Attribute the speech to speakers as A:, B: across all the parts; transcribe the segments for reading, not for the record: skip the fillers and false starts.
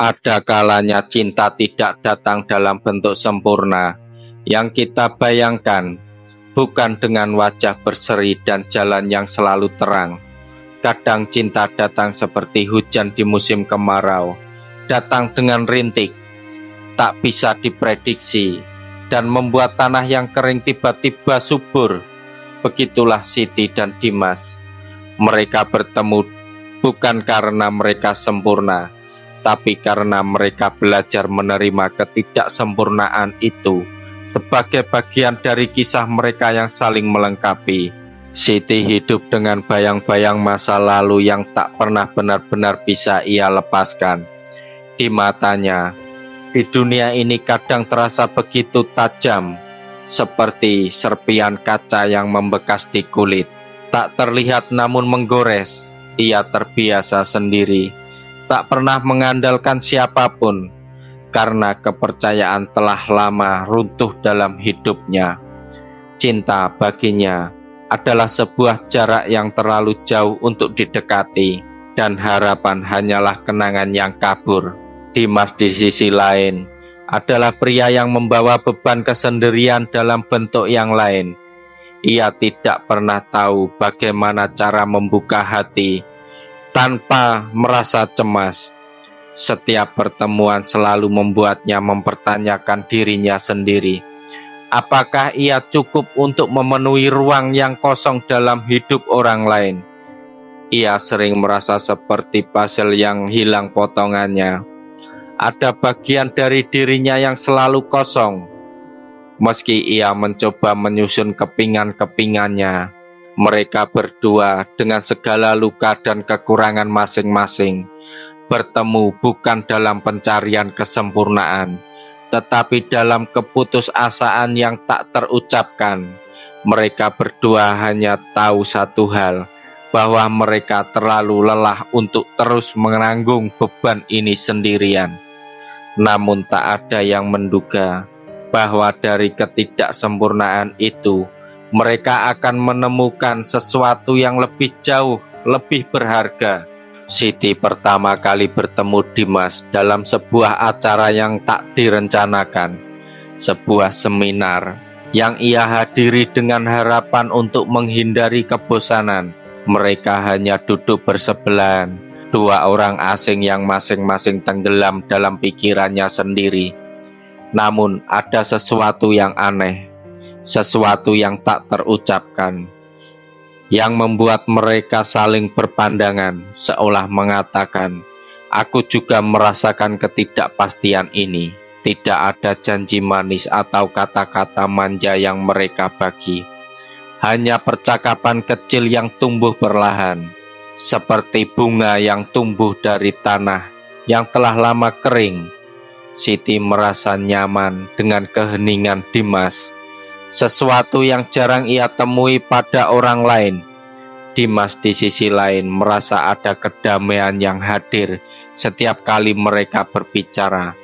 A: Ada kalanya cinta tidak datang dalam bentuk sempurna yang kita bayangkan, bukan dengan wajah berseri dan jalan yang selalu terang. Kadang cinta datang seperti hujan di musim kemarau, datang dengan rintik, tak bisa diprediksi, dan membuat tanah yang kering tiba-tiba subur. Begitulah Siti dan Dimas. Mereka bertemu bukan karena mereka sempurna, tapi karena mereka belajar menerima ketidaksempurnaan itu sebagai bagian dari kisah mereka yang saling melengkapi. Siti hidup dengan bayang-bayang masa lalu yang tak pernah benar-benar bisa ia lepaskan. Di matanya, di dunia ini kadang terasa begitu tajam, seperti serpian kaca yang membekas di kulit. Tak terlihat namun menggores. Ia terbiasa sendiri, tak pernah mengandalkan siapapun, karena kepercayaan telah lama runtuh dalam hidupnya. Cinta baginya adalah sebuah jarak yang terlalu jauh untuk didekati, dan harapan hanyalah kenangan yang kabur. Dimas di sisi lain adalah pria yang membawa beban kesendirian dalam bentuk yang lain. Ia tidak pernah tahu bagaimana cara membuka hati tanpa merasa cemas. Setiap pertemuan selalu membuatnya mempertanyakan dirinya sendiri. Apakah ia cukup untuk memenuhi ruang yang kosong dalam hidup orang lain? Ia sering merasa seperti puzzle yang hilang potongannya. Ada bagian dari dirinya yang selalu kosong. Meski ia mencoba menyusun kepingan-kepingannya, mereka berdua dengan segala luka dan kekurangan masing-masing bertemu bukan dalam pencarian kesempurnaan, tetapi dalam keputusasaan yang tak terucapkan. Mereka berdua hanya tahu satu hal, bahwa mereka terlalu lelah untuk terus menanggung beban ini sendirian. Namun tak ada yang menduga bahwa dari ketidaksempurnaan itu mereka akan menemukan sesuatu yang lebih jauh, lebih berharga. Siti pertama kali bertemu Dimas dalam sebuah acara yang tak direncanakan, sebuah seminar yang ia hadiri dengan harapan untuk menghindari kebosanan. Mereka hanya duduk bersebelahan, dua orang asing yang masing-masing tenggelam dalam pikirannya sendiri. Namun ada sesuatu yang aneh, sesuatu yang tak terucapkan, yang membuat mereka saling berpandangan, seolah mengatakan, "Aku juga merasakan ketidakpastian ini." Tidak ada janji manis atau kata-kata manja yang mereka bagi, hanya percakapan kecil yang tumbuh perlahan, seperti bunga yang tumbuh dari tanah yang telah lama kering. Siti merasa nyaman dengan keheningan Dimas, sesuatu yang jarang ia temui pada orang lain. Dimas di sisi lain merasa ada kedamaian yang hadir setiap kali mereka berbicara,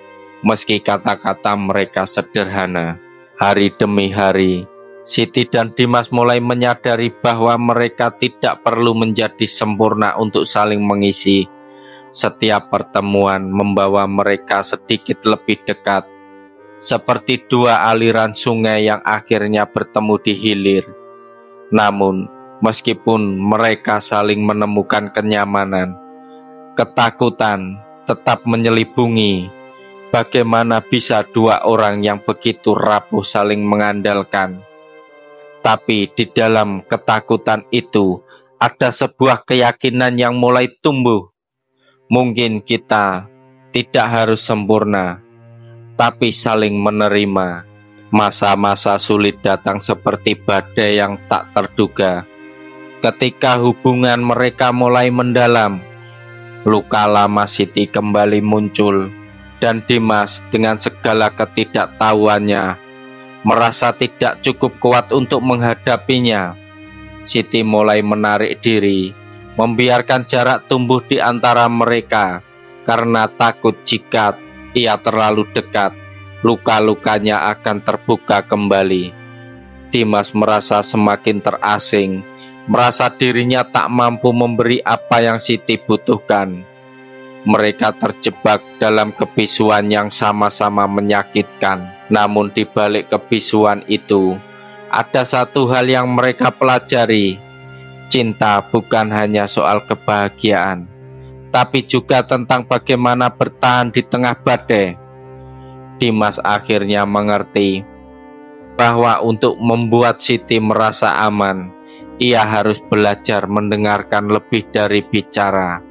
A: meski kata-kata mereka sederhana. Hari demi hari, Siti dan Dimas mulai menyadari bahwa mereka tidak perlu menjadi sempurna untuk saling mengisi. Setiap pertemuan membawa mereka sedikit lebih dekat, seperti dua aliran sungai yang akhirnya bertemu di hilir. Namun, meskipun mereka saling menemukan kenyamanan, ketakutan tetap menyelibungi. Bagaimana bisa dua orang yang begitu rapuh saling mengandalkan? Tapi di dalam ketakutan itu ada sebuah keyakinan yang mulai tumbuh. Mungkin kita tidak harus sempurna, tapi saling menerima. Masa-masa sulit datang seperti badai yang tak terduga. Ketika hubungan mereka mulai mendalam, luka lama Siti kembali muncul, dan Dimas dengan segala ketidaktahuannya merasa tidak cukup kuat untuk menghadapinya. Siti mulai menarik diri, membiarkan jarak tumbuh di antara mereka, karena takut jika ia terlalu dekat, luka-lukanya akan terbuka kembali. Dimas merasa semakin terasing, merasa dirinya tak mampu memberi apa yang Siti butuhkan. Mereka terjebak dalam kebisuan yang sama-sama menyakitkan. Namun di balik kebisuan itu, ada satu hal yang mereka pelajari. Cinta bukan hanya soal kebahagiaan, tapi juga tentang bagaimana bertahan di tengah badai. Dimas akhirnya mengerti bahwa untuk membuat Siti merasa aman, ia harus belajar mendengarkan lebih dari bicara.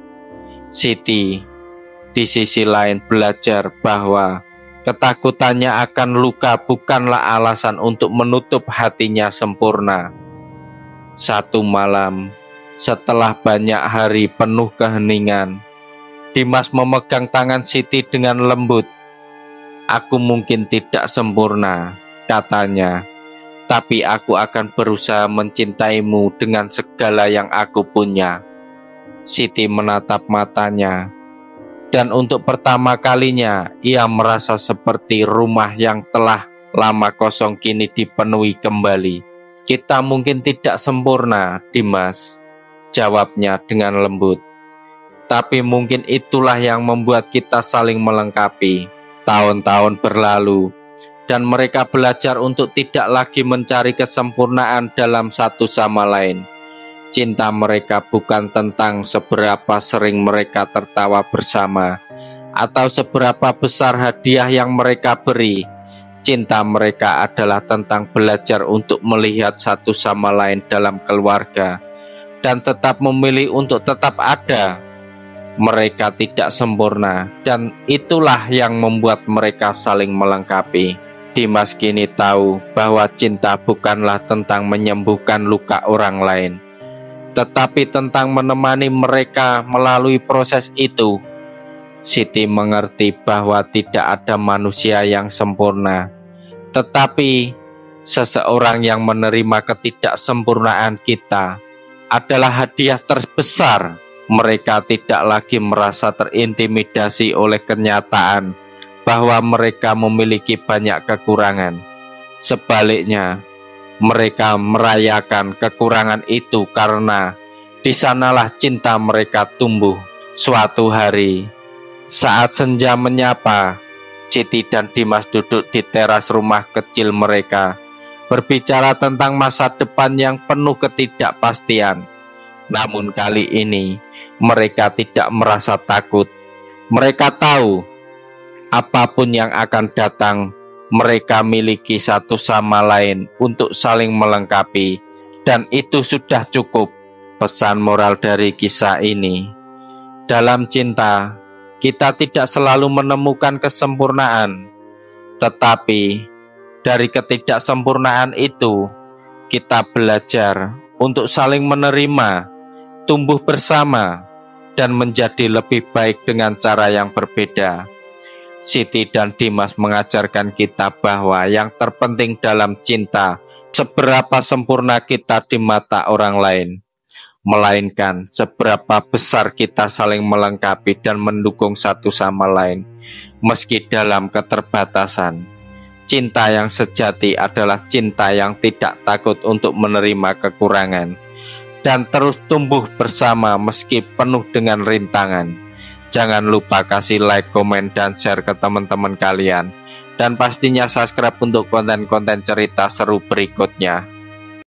A: Siti, di sisi lain, belajar bahwa ketakutannya akan luka bukanlah alasan untuk menutup hatinya sempurna. Satu malam, setelah banyak hari penuh keheningan, Dimas memegang tangan Siti dengan lembut. "Aku mungkin tidak sempurna," katanya, "tapi aku akan berusaha mencintaimu dengan segala yang aku punya." Siti menatap matanya, dan untuk pertama kalinya ia merasa seperti rumah yang telah lama kosong kini dipenuhi kembali. "Kita mungkin tidak sempurna, Dimas," jawabnya dengan lembut, "tapi mungkin itulah yang membuat kita saling melengkapi." Tahun-tahun berlalu, dan mereka belajar untuk tidak lagi mencari kesempurnaan dalam satu sama lain. Cinta mereka bukan tentang seberapa sering mereka tertawa bersama atau seberapa besar hadiah yang mereka beri. Cinta mereka adalah tentang belajar untuk melihat satu sama lain dalam keluarga dan tetap memilih untuk tetap ada. Mereka tidak sempurna, dan itulah yang membuat mereka saling melengkapi. Dimas kini tahu bahwa cinta bukanlah tentang menyembuhkan luka orang lain, tetapi tentang menemani mereka melalui proses itu. Siti mengerti bahwa tidak ada manusia yang sempurna, tetapi seseorang yang menerima ketidaksempurnaan kita adalah hadiah terbesar. Mereka tidak lagi merasa terintimidasi oleh kenyataan bahwa mereka memiliki banyak kekurangan. Sebaliknya, mereka merayakan kekurangan itu karena di sanalah cinta mereka tumbuh. Suatu hari, saat senja menyapa, Siti dan Dimas duduk di teras rumah kecil mereka, berbicara tentang masa depan yang penuh ketidakpastian. Namun kali ini mereka tidak merasa takut. Mereka tahu apapun yang akan datang, mereka miliki satu sama lain untuk saling melengkapi, dan itu sudah cukup. Pesan moral dari kisah ini: dalam cinta, kita tidak selalu menemukan kesempurnaan, tetapi dari ketidaksempurnaan itu, kita belajar untuk saling menerima, tumbuh bersama, dan menjadi lebih baik dengan cara yang berbeda. Siti dan Dimas mengajarkan kita bahwa yang terpenting dalam cinta seberapa sempurna kita di mata orang lain, melainkan seberapa besar kita saling melengkapi dan mendukung satu sama lain, meski dalam keterbatasan. Cinta yang sejati adalah cinta yang tidak takut untuk menerima kekurangan dan terus tumbuh bersama meski penuh dengan rintangan. Jangan lupa kasih like, komen, dan share ke teman-teman kalian. Dan pastinya subscribe untuk konten-konten cerita seru berikutnya.